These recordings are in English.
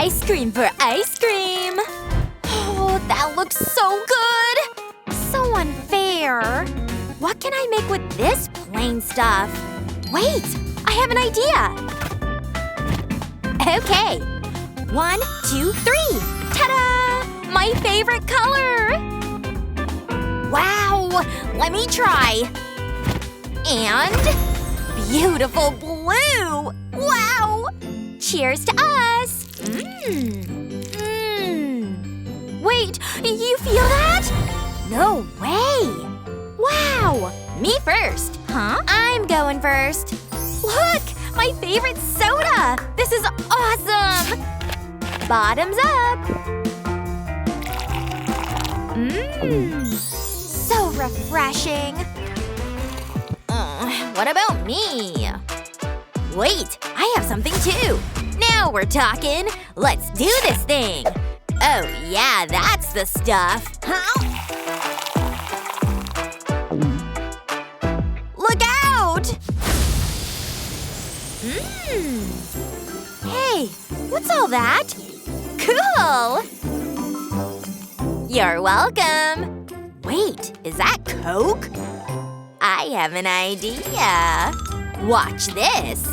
Ice cream for ice cream! Oh, that looks so good! So unfair! What can I make with this plain stuff? Wait! I have an idea! Okay! 1, 2, 3! Ta-da! My favorite color! Wow! Let me try! And… beautiful blue! Wow! Cheers to us! Wait, you feel that? No way! Wow! Me first! Huh? I'm going first. Look! My favorite soda! This is awesome! Bottoms up! So refreshing! What about me? Wait, I have something too! Now we're talking! Let's do this thing! Oh yeah, that's the stuff! Look out! Hey, what's all that? Cool! You're welcome! Wait, is that Coke? I have an idea! Watch this!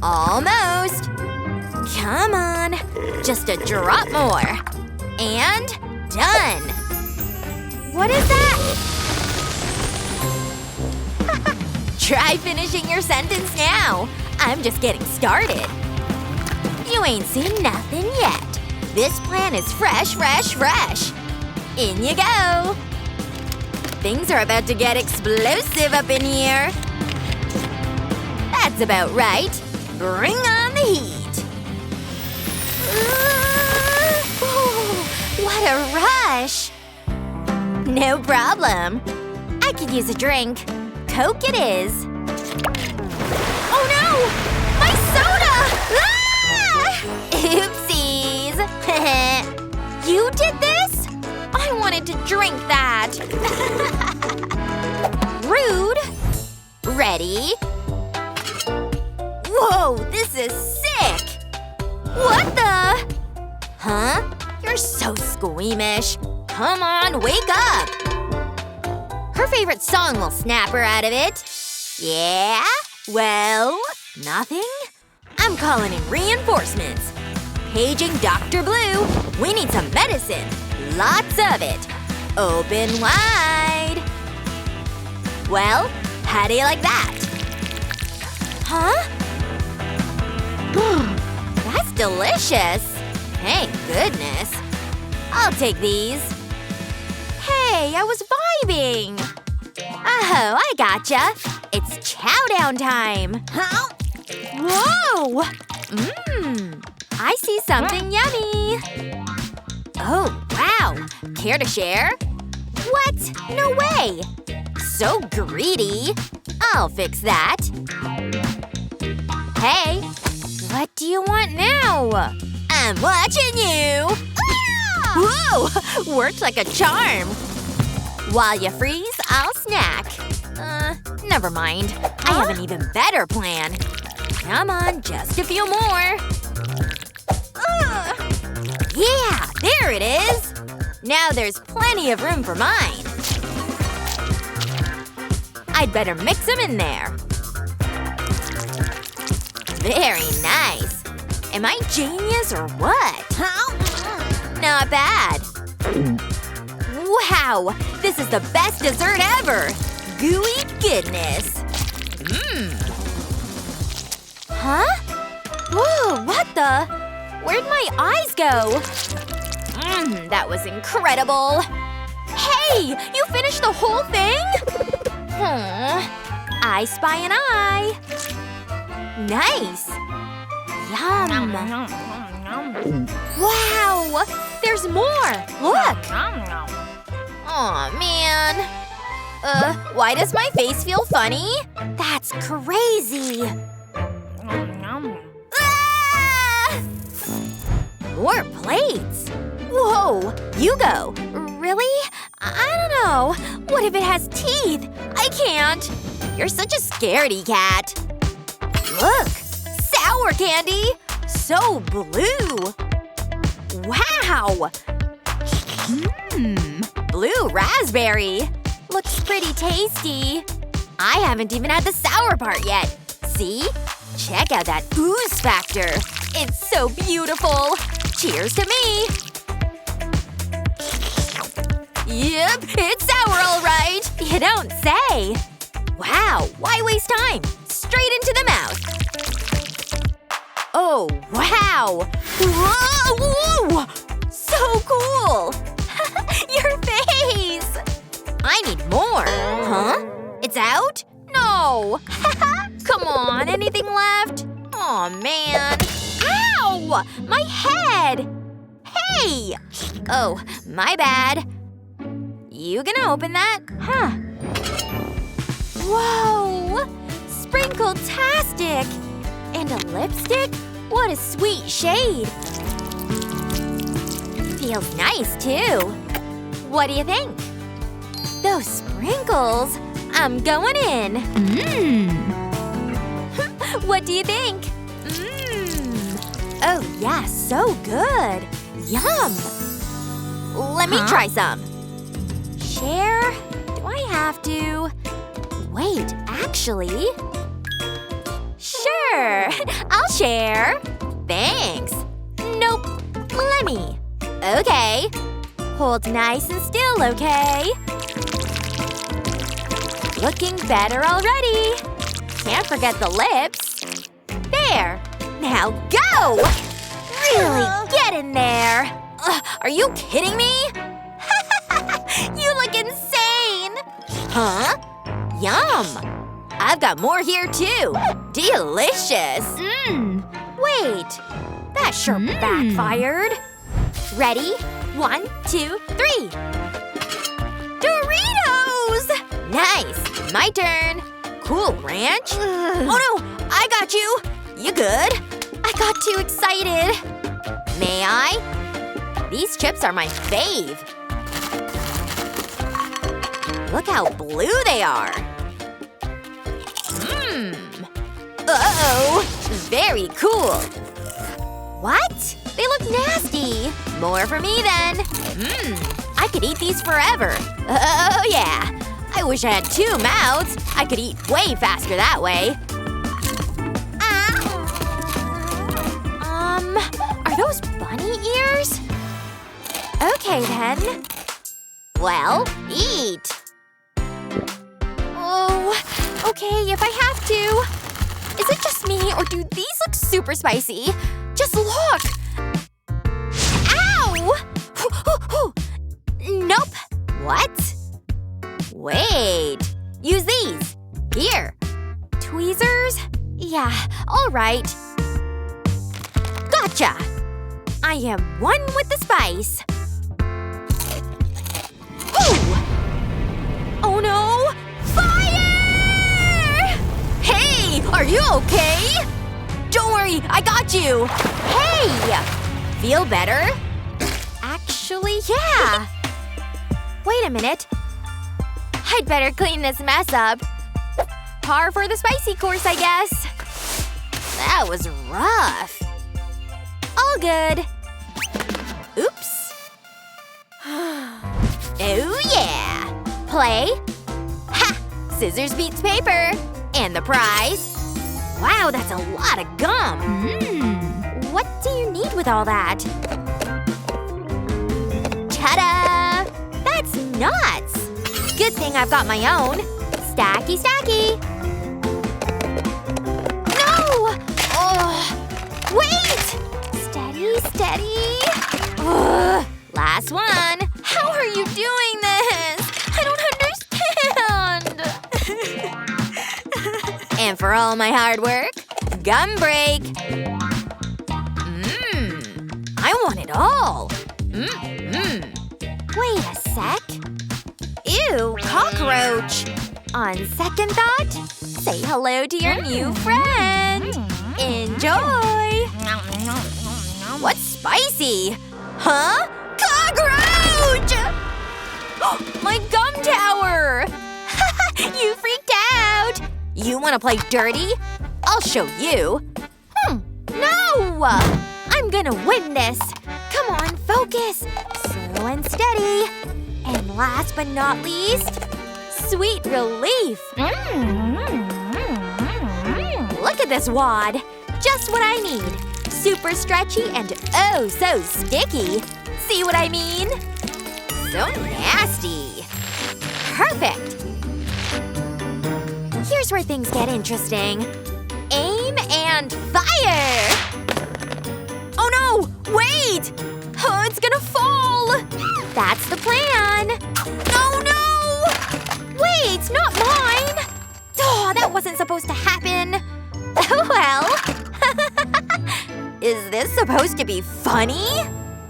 Almost! Come on! Just a drop more! And… done! What is that? Try finishing your sentence now! I'm just getting started! You ain't seen nothing yet! This plan is fresh, fresh, fresh! In you go! Things are about to get explosive up in here! That's about right! Bring on the heat! What a rush! No problem! I could use a drink. Coke it is. Oh no! My soda! Ah! Oopsies! You did this? I wanted to drink that. Rude. Ready? Whoa, this is sick! What the? Huh? You're so squeamish. Come on, wake up! Her favorite song will snap her out of it. Yeah? Well, nothing? I'm calling in reinforcements. Paging Dr. Blue. We need some medicine. Lots of it. Open wide. Well, how do you like that? Huh? That's delicious. Thank goodness. I'll take these. Hey, I was vibing. Oh, I gotcha. It's chow down time. Huh? Whoa! I see something yummy. Oh, wow. Care to share? What? No way. So greedy. I'll fix that. Hey, what do you want now? I'm watching you! Ah! Whoa! Worked like a charm! While you freeze, I'll snack. Never mind. I have an even better plan. Come on, just a few more. Yeah, there it is! Now there's plenty of room for mine. I'd better mix them in there. Very nice. Am I genius or what? Not bad. Wow! This is the best dessert ever! Gooey goodness! Huh? Whoa, what the? Where'd my eyes go? That was incredible! Hey! You finished the whole thing? I spy an eye. Nice! Yum! Wow! There's more! Look! Aw, man. Why does my face feel funny? That's crazy! Ah! More plates! Whoa! You go! Really? I don't know. What if it has teeth? I can't! You're such a scaredy cat. Look! Sour candy! So blue! Wow! Blue raspberry! Looks pretty tasty. I haven't even had the sour part yet. See? Check out that ooze factor. It's so beautiful. Cheers to me! Yep, it's sour all right. You don't say. Wow, why waste time? Straight into the mouth. Oh, wow! Whoa! So cool! Your face! I need more. Huh? It's out? No! Come on, anything left? Aw, man. Ow! My head! Hey! Oh, my bad. You gonna open that? Huh. Whoa! Sprinkle-tastic! And a lipstick? What a sweet shade! Feels nice, too. What do you think? Those sprinkles! I'm going in. What do you think? Oh, yeah, so good. Yum! Let me try some. Share? Do I have to? Wait, actually… Sure! I'll share. Thanks. Nope. Let me. Okay. Hold nice and still, okay? Looking better already. Can't forget the lips. There. Now go! Really get in there. Are you kidding me? You look insane! Huh? Yum! I've got more here, too. Delicious! Wait. That sure backfired. Ready? 1, 2, 3. Doritos! Nice. My turn. Cool Ranch. Oh, no. I got you. You good? I got too excited. May I? These chips are my fave. Look how blue they are. Uh-oh. Very cool. What? They look nasty. More for me, then. I could eat these forever. Oh, yeah. I wish I had 2 mouths. I could eat way faster that way. Are those bunny ears? Okay, then. Well, eat. Oh, okay, if I have to. Is it just me, or do these look super spicy? Just look! Ow! Nope. What? Wait. Use these. Here. Tweezers? Yeah, alright. Gotcha! I am one with the spice. Ooh! Oh no! Fire! Hey! Are you okay? Don't worry, I got you! Hey! Feel better? Actually, yeah. Wait a minute. I'd better clean this mess up. Par for the spicy course, I guess. That was rough. All good. Oops. Oh yeah! Play. Ha! Scissors beats paper. And the prize. Wow, that's a lot of gum. What do you need with all that? Ta-da! That's nuts! Good thing I've got my own. Stacky, stacky. No! Oh! Wait! Steady, steady. Ugh. Last one. How are you doing this? I don't understand. And for all my hard work, gum break. I want it all. Wait a sec. Ew, cockroach. On second thought, say hello to your new friend. Enjoy. What's spicy? Huh? Cockroach! My gum tower! You freaked out! You want to play dirty? I'll show you. No! no! I'm gonna win this. Come on, focus. Slow and steady. And last but not least, sweet relief. Look at this wad. Just what I need. Super stretchy and oh so sticky. See what I mean? So nasty. Perfect. Here's where things get interesting. Aim and fire! Oh no! Wait! Oh, it's gonna fall! That's the plan! Oh no! Wait, not mine! Oh, that wasn't supposed to happen. Oh well. Is this supposed to be funny?